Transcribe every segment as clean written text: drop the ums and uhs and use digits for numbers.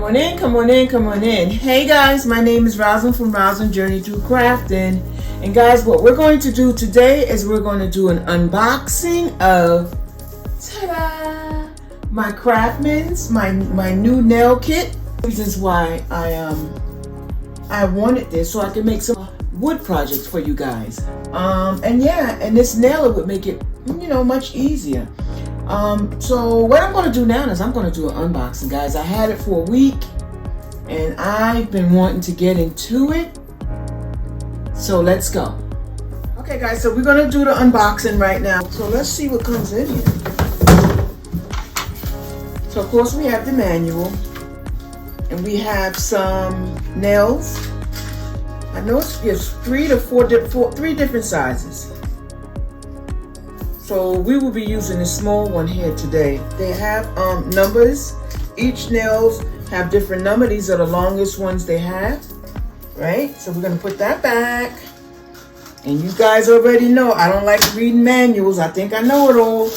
on in, come on in, come on in. Hey guys, my name is Rosalind from Rosalind Journey Through Crafting. And guys, what we're going to do today is we're going to do an unboxing of, ta-da, my Craftsman's, my new nail kit. Reasons why I wanted this, so I can make some wood projects for you guys. And this nailer would make it, much easier. So what I'm going to do now is I'm going to do an unboxing, guys. I had it for a week and I've been wanting to get into it. So let's go. Okay guys, so we're going to do the unboxing right now. So let's see what comes in here. So of course we have the manual and we have some nails. I know it's three different sizes. So we will be using the small one here today. They have numbers. Each nails have different number. These are the longest ones they have, right? So we're gonna put that back. And you guys already know I don't like reading manuals. I think I know it all.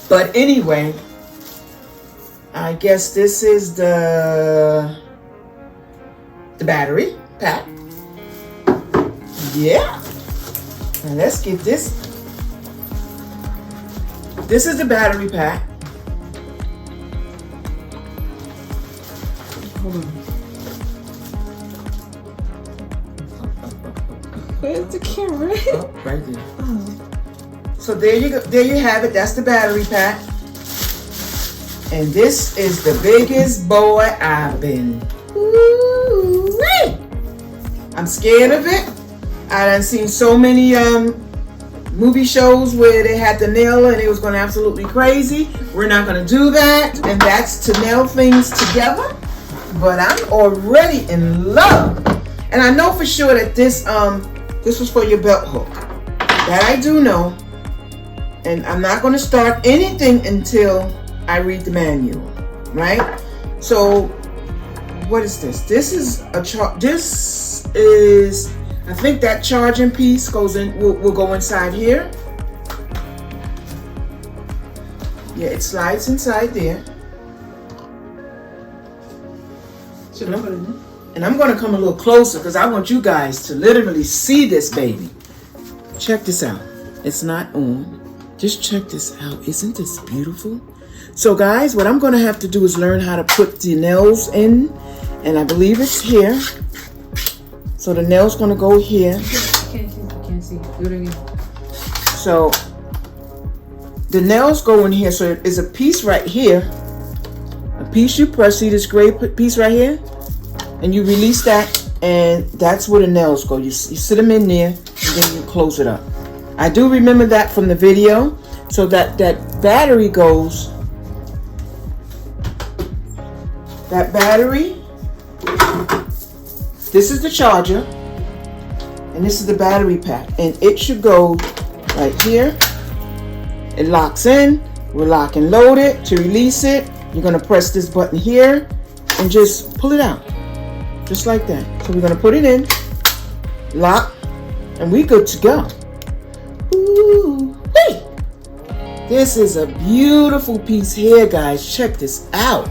But anyway, I guess this is the battery pack. Yeah. Now let's get this. This is the battery pack. Hold on. Where's the camera? Oh, right there. Oh. So there you go. There you have it. That's the battery pack. And this is the biggest boy I've been. Woo-wee. I'm scared of it. I done seen so many movie shows where they had the nailer and it was going absolutely crazy. We're not going to do that, and that's to nail things together. But I'm already in love, and I know for sure that this was for your belt hook. That I do know, and I'm not going to start anything until I read the manual, right? So what is this? This is I think that charging piece goes in, will go inside here. Yeah, it slides inside there. And I'm going to come a little closer because I want you guys to literally see this baby. Check this out. It's not on. Just check this out. Isn't this beautiful? So guys, what I'm going to have to do is learn how to put the nails in. And I believe it's here. So the nail's gonna go here. Can't see. Do it again. So the nails go in here. So there's a piece right here. A piece you press. See this gray piece right here? And you release that, and that's where the nails go. You sit them in there, and then you close it up. I do remember that from the video. So that battery goes. That battery. This is the charger, and this is the battery pack, and it should go right here. It locks in. We're lock and load it. To release it, you're going to press this button here and just pull it out, just like that. So we're going to put it in, lock, and we're good to go. Ooh, hey! This is a beautiful piece here, guys. Check this out.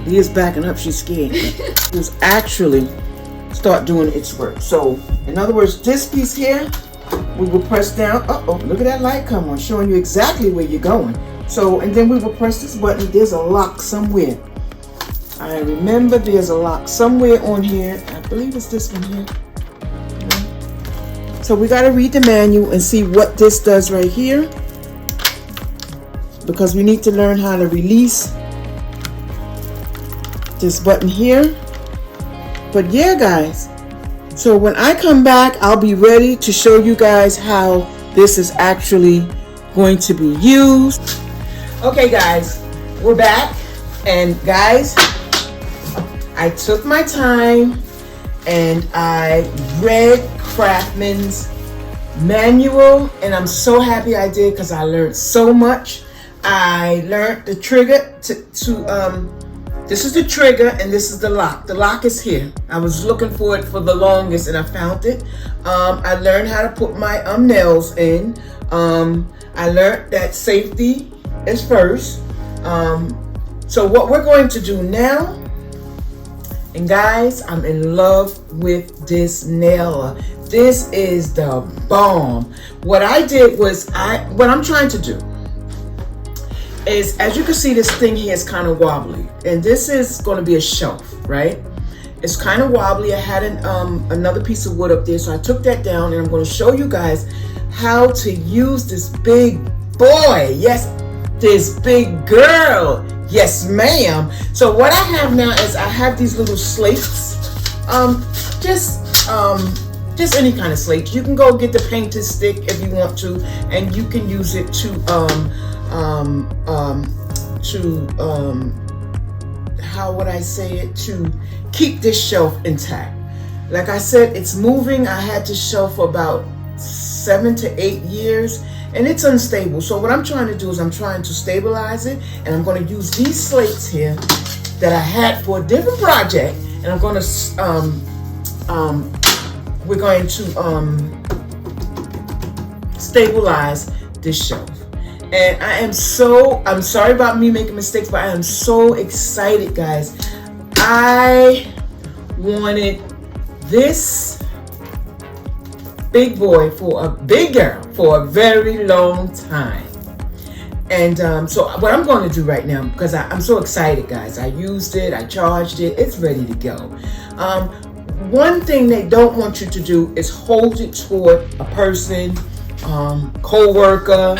Leah's backing up, she's scared. It was actually start doing its work. So, in other words, this piece here, we will press down. Uh-oh, look at that light come on, showing you exactly where you're going. So, and then we will press this button. There's a lock somewhere. I remember there's a lock somewhere on here. I believe it's this one here. So we got to read the manual and see what this does right here, because we need to learn how to release this button here. But yeah, guys, so when I come back, I'll be ready to show you guys how this is actually going to be used. Okay guys, we're back, and guys, I took my time and I read Craftsman's manual, and I'm so happy I did because I learned so much. I learned the trigger this is the trigger and this is the lock. The lock is here. I was looking for it for the longest and I found it. I learned how to put my nails in. I learned that safety is first. So what we're going to do now And guys, I'm in love with this nailer. This is the bomb. What I did was, what I'm trying to do is, as you can see, this thing here is kind of wobbly. And this is going to be a shelf, right? It's kind of wobbly. I had another piece of wood up there, so I took that down, and I'm going to show you guys how to use this big boy. Yes, this big girl. Yes, ma'am. So what I have now is I have these little slates. Just any kind of slate. You can go get the painted stick if you want to, and you can use it to how would I say it, to keep this shelf intact. Like I said, it's moving. I had this shelf for about 7 to 8 years, and it's unstable. So what I'm trying to do is I'm trying to stabilize it, and I'm going to use these slates here that I had for a different project, and I'm going to we're going to stabilize this shelf. And I'm sorry about me making mistakes, but I am so excited, guys. I wanted this big boy for a big girl for a very long time. And so what I'm going to do right now, because I'm so excited, guys, I used it, I charged it, it's ready to go. One thing they don't want you to do is hold it toward a person, co-worker,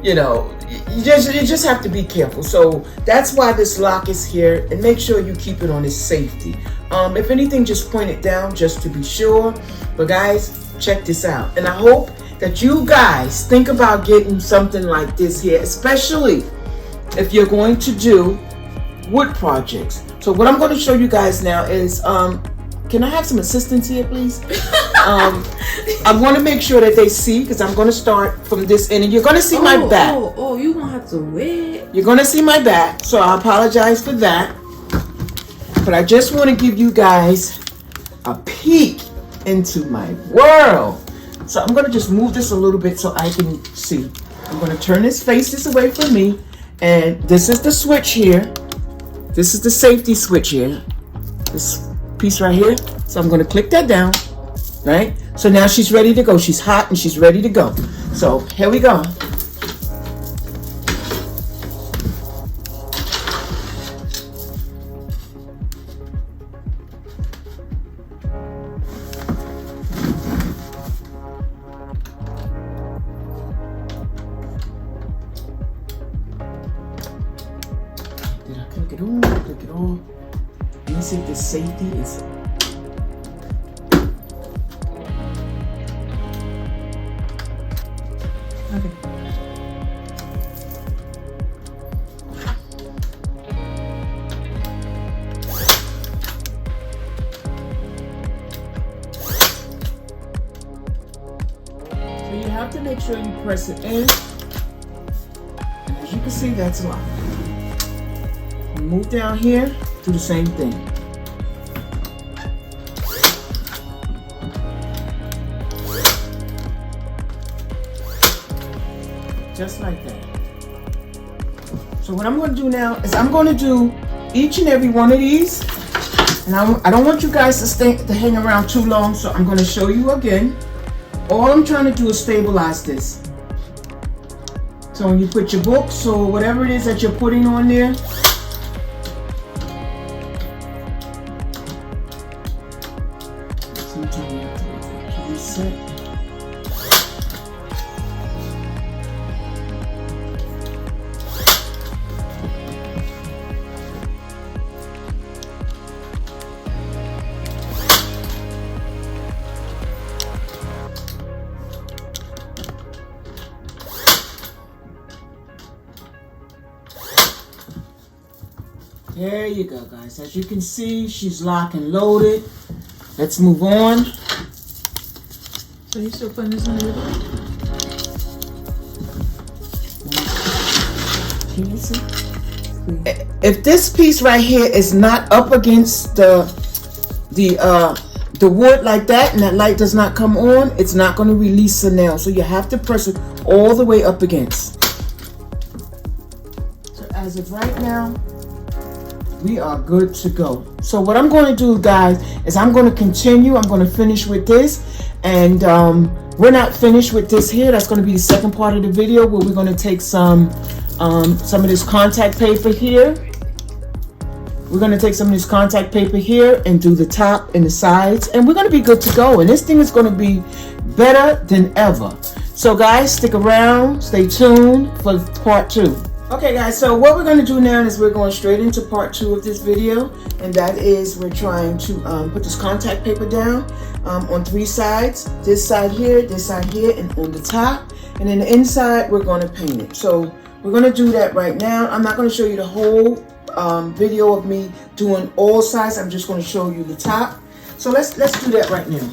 you know, you just have to be careful. So that's why this lock is here, and make sure you keep it on its safety. If anything, just point it down just to be sure. But guys, check this out. And I hope that you guys think about getting something like this here, especially if you're going to do wood projects. So what I'm going to show you guys now is, can I have some assistance here, please? I want to make sure that they see, because I'm going to start from this end, and you're going to see my back. Oh, you won't have to wait. You're going to see my back, so I apologize for that. But I just want to give you guys a peek into my world. So I'm going to just move this a little bit so I can see. I'm going to turn this away from me, and this is the switch here. This is the safety switch here. This piece right here. So I'm going to click that down, right? So now she's ready to go. She's hot and she's ready to go. So here we go. Did I click it on? Click it on. Let me see if the safety is. Okay. So you have to make sure you press it in. And as you can see, that's locked. You move down here, do the same thing. Just like that. So what I'm going to do now is I'm going to do each and every one of these. And I don't want you guys to hang around too long, so I'm going to show you again. All I'm trying to do is stabilize this. So when you put your books or whatever it is that you're putting on there, sometimes you have to reset. There you go, guys. As you can see, she's locked and loaded. Let's move on. So you still putting this on the other one? Can you see? If this piece right here is not up against the wood like that, and that light does not come on, it's not going to release the nail. So you have to press it all the way up against. So as of right now, we are good to go. So what I'm going to do, guys, is I'm going to continue. I'm going to finish with this, and we're not finished with this here. That's going to be the second part of the video, where we're going to take some of this contact paper here. We're going to take some of this contact paper here and do the top and the sides, and we're going to be good to go. And this thing is going to be better than ever. So guys, stick around, stay tuned for part 2. Okay guys, so what we're going to do now is we're going straight into part 2 of this video, and that is we're trying to put this contact paper down on 3 sides. This side here, and on the top. And then the inside, we're going to paint it. So we're going to do that right now. I'm not going to show you the whole video of me doing all sides. I'm just going to show you the top. So let's do that right now.